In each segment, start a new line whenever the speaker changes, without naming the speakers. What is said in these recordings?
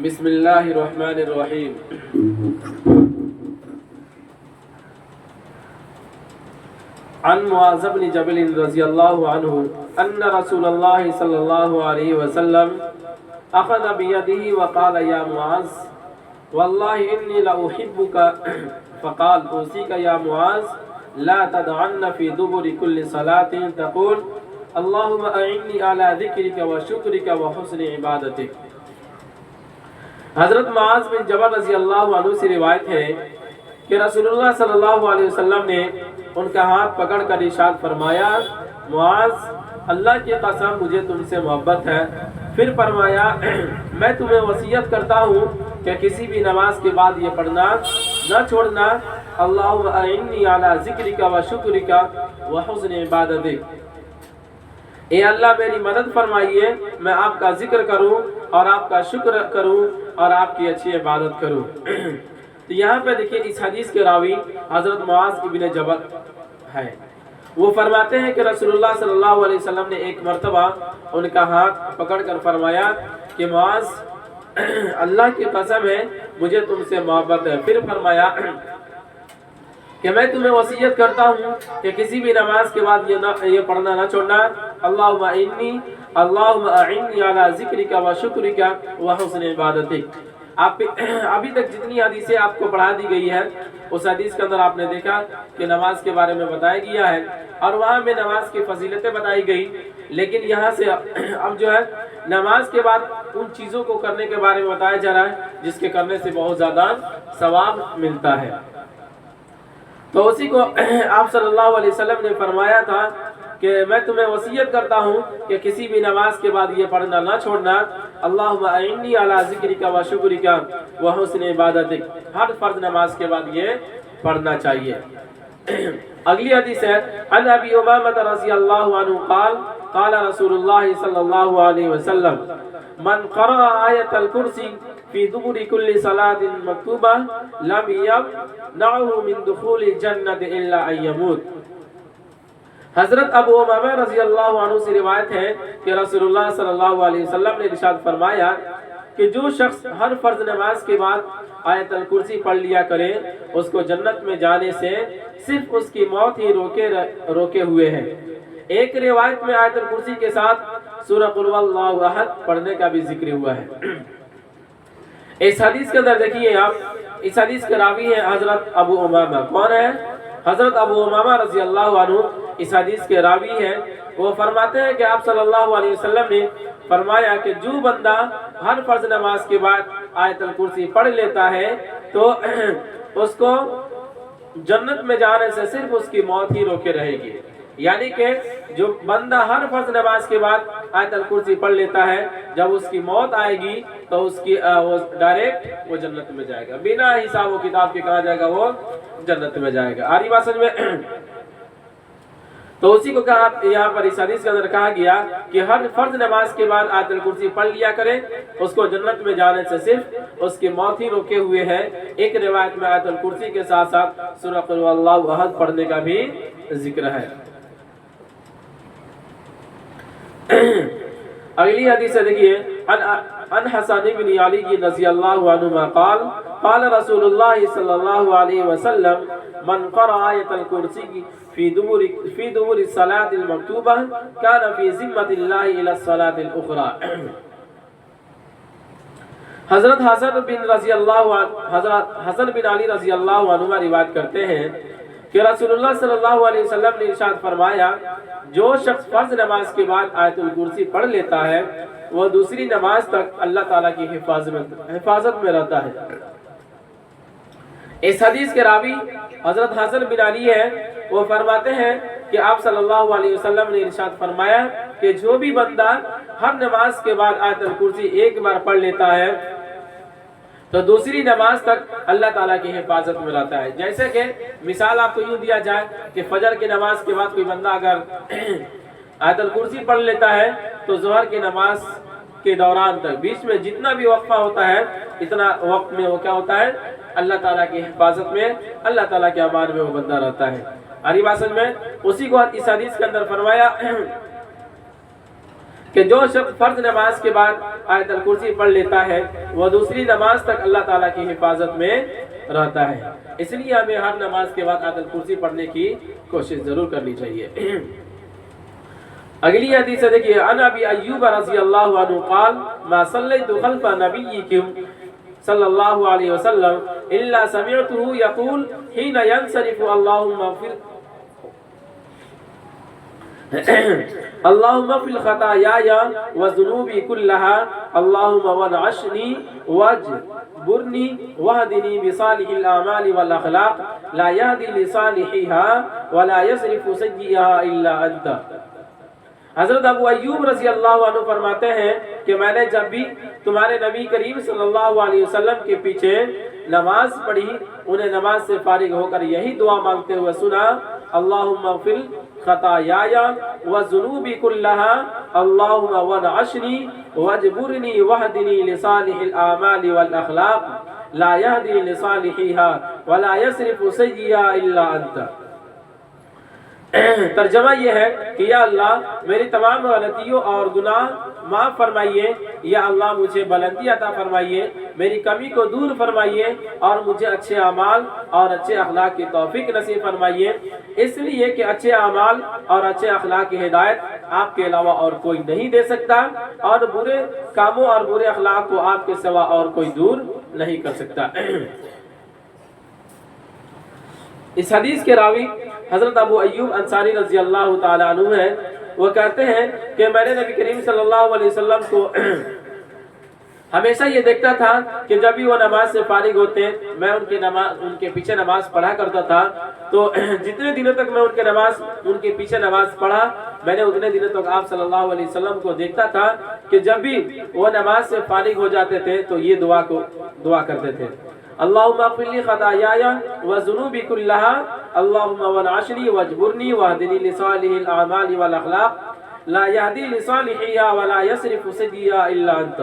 بسم اللہ الرحمن الرحیم۔ عن معاذ بن جبل رضی اللہ عنہ ان رسول اللہ صلی اللہ علیہ وسلم اخذ بیدہ وقال یا معاذ واللہ انی لأحبک فقال اوصیک یا معاذ لا تدعن فی دبر کل صلاة تقول اللہم اعنی علی ذکرک و شکرک و حسن عبادتک۔ حضرت معاذ بن جبل رضی اللہ عنہ سے روایت ہے کہ رسول اللہ صلی اللہ علیہ وسلم نے ان کا ہاتھ پکڑ کر ارشاد فرمایا، معاذ اللہ کی قسم مجھے تم سے محبت ہے۔ پھر فرمایا، میں تمہیں وصیت کرتا ہوں کہ کسی بھی نماز کے بعد یہ پڑھنا نہ چھوڑنا، اللہم اعنی علی ذکرک و شکرک و حسن عبادتک۔ اے اللہ میری مدد فرمائیے، میں آپ کا ذکر کروں اور آپ کا شکر کروں اور آپ کی اچھی عبادت کروں۔ تو یہاں پہ دیکھیں اس حدیث کے راوی حضرت معاذ بن جبل ہے۔ وہ فرماتے ہیں کہ رسول اللہ صلی اللہ علیہ وسلم نے ایک مرتبہ ان کا ہاتھ پکڑ کر فرمایا کہ معاذ اللہ کی قسم ہے مجھے تم سے محبت ہے۔ پھر فرمایا کہ میں تمہیں وصیت کرتا ہوں کہ کسی بھی نماز کے بعد یہ پڑھنا نہ چھوڑنا، اللہم اعنی علی ذکرک و شکرک و حسن عبادتک۔ ابھی تک جتنی حدیثیں آپ کو پڑھا دی گئی ہے اس حدیث کے اندر آپ نے دیکھا کہ نماز کے بارے میں بتایا گیا ہے اور وہاں میں نماز کی فضیلتیں بتائی گئی، لیکن یہاں سے اب جو ہے نماز کے بعد ان چیزوں کو کرنے کے بارے میں بتایا جا رہا ہے جس کے کرنے سے بہت زیادہ ثواب ملتا ہے۔ تو اسی کو آپ صلی اللہ علیہ وسلم نے فرمایا تھا کہ میں تمہیں وصیت کرتا ہوں کہ کسی بھی نماز کے بعد یہ پڑھنا نہ چھوڑنا، اللہم اعنی علی ذکرک و شکرک و حسن عبادتک۔ ہر فرض نماز کے بعد یہ پڑھنا چاہیے۔ اگلی حدیث ہے عن ابی امامہ رضی اللہ عنہ قال قال رسول اللہ صلی اللہ علیہ وسلم من قرأ آیت الکرسی فی دبر کل صلاة مکتوبہ لم یمنعہ من دخول الجنة الا ان یموت۔ حضرت ابو امامہ رضی اللہ عنہ سے روایت ہے کہ رسول اللہ صلی اللہ علیہ وسلم نے ارشاد فرمایا کہ جو شخص ہر فرض نماز کے بعد آیت الکرسی پڑھ لیا کرے اس کو جنت میں جانے سے صرف اس کی موت ہی روکے ہوئے ہیں۔ ایک روایت میں آیت الکرسی کے ساتھ سورہ قل واللہ احد پڑھنے کا بھی ذکر ہوا ہے۔ اس حدیث کے اندر دیکھیے آپ، اس حدیث کے راوی ہیں حضرت ابو امامہ۔ کون ہے؟ حضرت ابو امامہ رضی اللہ عنہ اس حدیث کے راوی ہیں۔ وہ فرماتے ہیں کہ آپ صلی اللہ علیہ وسلم نے فرمایا کہ جو بندہ ہر فرض نماز کے بعد آیت الکرسی پڑھ لیتا ہے تو اس کو جنت میں جانے سے صرف اس کی موت ہی روکے رہے گی۔ یعنی کہ جو بندہ ہر فرض نماز کے بعد آیت الکرسی پڑھ لیتا ہے جب اس کی موت آئے گی تو اس کی وہ ڈائریکٹ وہ جنت میں جائے گا، بنا حساب و کتاب کے کہا جائے گا وہ جنت میں جائے گا۔ آ رہی بات سمجھ میں؟ تو اسی کو کہا یہاں پر اس حدیث کے اندر کہا گیا کہ ہر فرض نماز کے بعد آیت الکرسی پڑھ لیا کرے، اس کو جنت میں جانے سے صرف اس کی موت ہی روکے ہوئے ہے۔ ایک روایت میں آیت الکرسی کے ساتھ ساتھ سورہ قل واللہ احد پڑھنے کا بھی ذکر ہے۔ اگلی حدیث دیکھیے عن حسن بن علی رضی اللہ عنہما قال قال رسول اللہ صلی اللہ علیہ وسلم من قرأ آیت الکرسی فی دبر الصلاة المکتوبہ کان فی ذمۃ اللہ الی الصلاة الاخرى۔ حضرت حسن بن علی رضی اللہ عنہما روایت کرتے ہیں کہ رسول اللہ صلی اللہ علیہ وسلم نے ارشاد فرمایا جو شخص فرض نماز کے بعد آیت الکرسی پڑھ لیتا ہے وہ دوسری نماز تک اللہ تعالیٰ کی حفاظت میں رہتا ہے۔ اس حدیث کے راوی حضرت حسن بن علی ہے۔ وہ فرماتے ہیں کہ آپ صلی اللہ علیہ وسلم نے ارشاد فرمایا کہ جو بھی بندہ ہر نماز کے بعد آیت الکرسی ایک بار پڑھ لیتا ہے تو دوسری نماز تک اللہ تعالیٰ کی حفاظت میں رہتا ہے۔ جیسے کہ مثال آپ کو یوں دیا جائے کہ فجر کی نماز کے بعد کوئی بندہ اگر آیت الکرسی پڑھ لیتا ہے تو ظہر کی نماز کے دوران تک بیچ میں جتنا بھی وقفہ ہوتا ہے اتنا وقت میں وہ کیا ہوتا ہے؟ اللہ تعالیٰ کی حفاظت میں، اللہ تعالیٰ کے امان میں وہ بندہ رہتا ہے۔ اری بات سمجھ میں؟ اسی کو اس حدیث کے اندر فرمایا کہ جو شخص فرض نماز کے بعد آیت الکرسی پڑھ لیتا ہے وہ دوسری نماز تک اللہ تعالیٰ کی حفاظت میں رہتا ہے۔ اس لیے ہمیں ہر نماز کے بعد آیت الکرسی پڑھنے کی کوشش ضرور کرنی چاہیے۔ اگلی حدیث ہے دیکھیے، عن ابی ایوب رضی اللہ عنہ قال ما صلیت خلف نبیکم صلی اللہ علیہ وسلم الا سمعته یقول حین ینصرف اللہم اغفر اللهم اغفر الخطاياي وذنوبي كلها اللهم وانعشني واجبرني واهدني بصالح الاعمال والاخلاق لا يهدي لصالحها ولا يصرف سيئها الا انت۔ حضرت ابو ایوب رضی اللہ عنہ فرماتے ہیں کہ میں نے جب بھی تمہارے نبی کریم صلی اللہ علیہ وسلم کے پیچھے نماز پڑھی، انہیں نماز سے فارغ ہو کر یہی دعا مانگتے ہوئے سنا، اللہم اغفر خطاياي وذنوبي كلها اللهم وانعشني واجبرني واهدني لصالح الاعمال والاخلاق لا يهدي لصالحها ولا يصرف سيئها الا انت۔ ترجمہ یہ ہے کہ یا اللہ میری تمام غلطیوں اور گناہ معاف فرمائیے، یا اللہ مجھے بلندی عطا فرمائیے، میری کمی کو دور فرمائیے اور مجھے اچھے اعمال اور اچھے اخلاق کی توفیق نصیب فرمائیے، اس لیے کہ اچھے اعمال اور اچھے اخلاق کی ہدایت آپ کے علاوہ اور کوئی نہیں دے سکتا، اور برے کاموں اور برے اخلاق کو آپ کے سوا اور کوئی دور نہیں کر سکتا۔ اس حدیث کے راوی حضرت ابو ایوب انصاری رضی اللہ تعالی عنہ ہے۔ وہ کہتے ہیں کہ میں نے نبی کریم صلی اللہ علیہ وسلم کو ہمیشہ یہ دیکھتا تھا کہ جب بھی وہ نماز سے فارغ ہوتے میں ان کے پیچھے نماز پڑھا کرتا تھا، تو جتنے دنوں تک میں ان کے پیچھے نماز پڑھا، میں نے اتنے دنوں تک آپ صلی اللہ علیہ وسلم کو دیکھتا تھا کہ جب بھی وہ نماز سے فارغ ہو جاتے تھے تو یہ دعا کرتے تھے، اللہم اغفر لی خطایاي وذنوبی کلہا اللہم وانعشنی واجبرنی واہدنی لصالح الاعمال والاخلاق لا یہدی لصالحیہا ولا یصرف سیئہا الا انت۔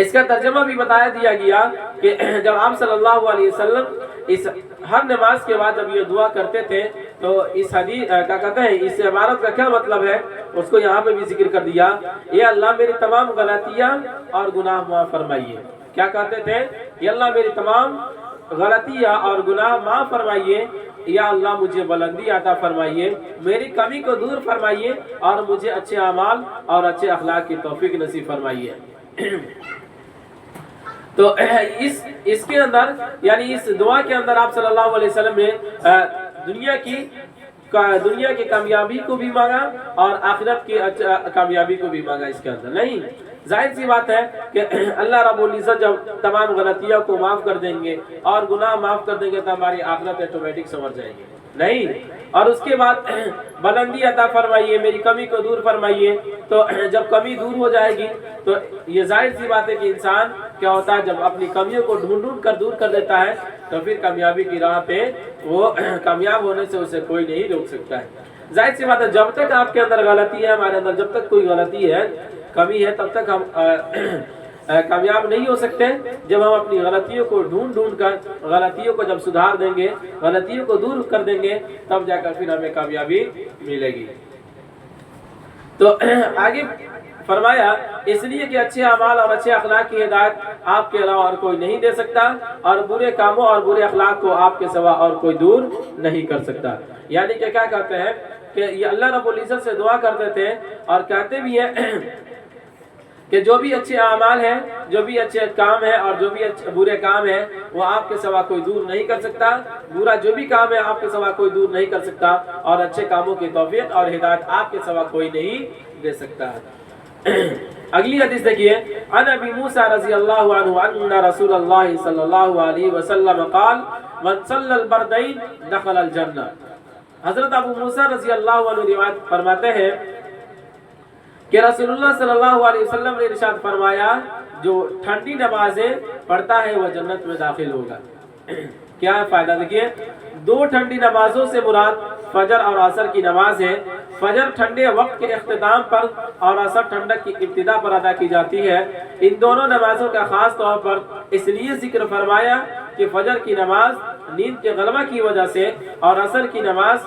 اس کا ترجمہ بھی بتایا دیا گیا کہ جب آپ صلی اللہ علیہ وسلم ہر نماز کے بعد جب یہ دعا کرتے تھے تو اس حدیث کیا کہتے ہیں، اس عبارت کا کیا مطلب ہے اس کو یہاں پہ بھی ذکر کر دیا، اے اللہ میری تمام غلطیاں اور گناہ معاف فرمائیے۔ کیا کہتے تھے، یا اللہ میری تمام غلطیاں اور گناہ معاف فرمائیے، یا اللہ مجھے بلندی عطا فرمائیے، میری کمی کو دور فرمائیے اور مجھے اچھے اعمال اور اچھے اخلاق کی توفیق نصیب فرمائیے۔ تو اس کے اندر یعنی اس دعا کے اندر آپ صلی اللہ علیہ وسلم نے دنیا کی کامیابی کو بھی مانگا اور آخرت کی کامیابی کو بھی مانگا۔ اس کے اندر نہیں، ظاہر سی بات ہے کہ اللہ رب العزت جب تمام غلطیوں کو معاف کر دیں گے اور گناہ معاف کر دیں گے تو ہماری آخرت آٹومیٹک سنور جائے گی، نہیں، اور اس کے بعد بلندی عطا فرمائیے، میری کمی کو دور فرمائیے۔ تو جب کمی دور ہو جائے گی تو یہ ظاہر سی بات ہے کہ انسان کیا ہوتا ہے، جب اپنی کمیوں کو ڈھونڈ کر دور کر دیتا ہے تو پھر کامیابی کی راہ پہ وہ کامیاب ہونے سے اسے کوئی نہیں روک سکتا ہے۔ ظاہر سی بات ہے جب تک آپ کے اندر غلطی ہے، ہمارے اندر جب تک کوئی غلطی ہے، کمی ہے، تب تک ہم کامیاب نہیں ہو سکتے۔ جب ہم اپنی غلطیوں کو ڈھونڈ کر غلطیوں کو جب سدھار دیں گے، غلطیوں کو دور کر دیں گے، تب جا کر پھر ہمیں کامیابی ملے گی۔ تو آگے فرمایا، اس لیے کہ اچھے اعمال اور اچھے اخلاق کی ہدایت آپ کے علاوہ اور کوئی نہیں دے سکتا، اور برے کاموں اور برے اخلاق کو آپ کے سوا اور کوئی دور نہیں کر سکتا۔ یعنی کہ کیا کہتے ہیں کہ یہ اللہ رب العزت سے دعا کرتے تھے اور کہتے بھی ہیں کہ جو بھی اچھے اعمال ہیں، جو بھی اچھے کام ہیں اور جو بھی برے کام ہیں وہ آپ کے سوا کوئی دور نہیں کر سکتا، برا جو بھی کام ہے آپ کے سوا کوئی دور نہیں کر سکتا، اور اچھے کاموں کی توفیق اور ہدایت آپ کے سوا کوئی نہیں دے سکتا۔ اگلی حدیث دیکھیے، عن ابی موسیٰ رضی اللہ عنہ ان رسول اللہ صلی اللہ علیہ وسلم قال من صلی البردین دخل الجنہ۔ حضرت ابو موسیٰ رضی اللہ عنہ روایت فرماتے ہیں کہ رسول اللہ صلی اللہ علیہ وسلم نے ارشاد فرمایا، جو ٹھنڈی نمازیں پڑھتا ہے وہ جنت میں داخل ہوگا۔ کیا ہے فائدہ؟ دیکھیے، دو ٹھنڈی نمازوں سے مراد فجر اور عصر کی نماز ہے۔ فجر ٹھنڈے وقت کے اختتام پر اور عصر ٹھنڈک کی ابتدا پر ادا کی جاتی ہے۔ ان دونوں نمازوں کا خاص طور پر اس لیے ذکر فرمایا کہ فجر کی نماز نیند کے غلبہ کی وجہ سے اور عصر کی نماز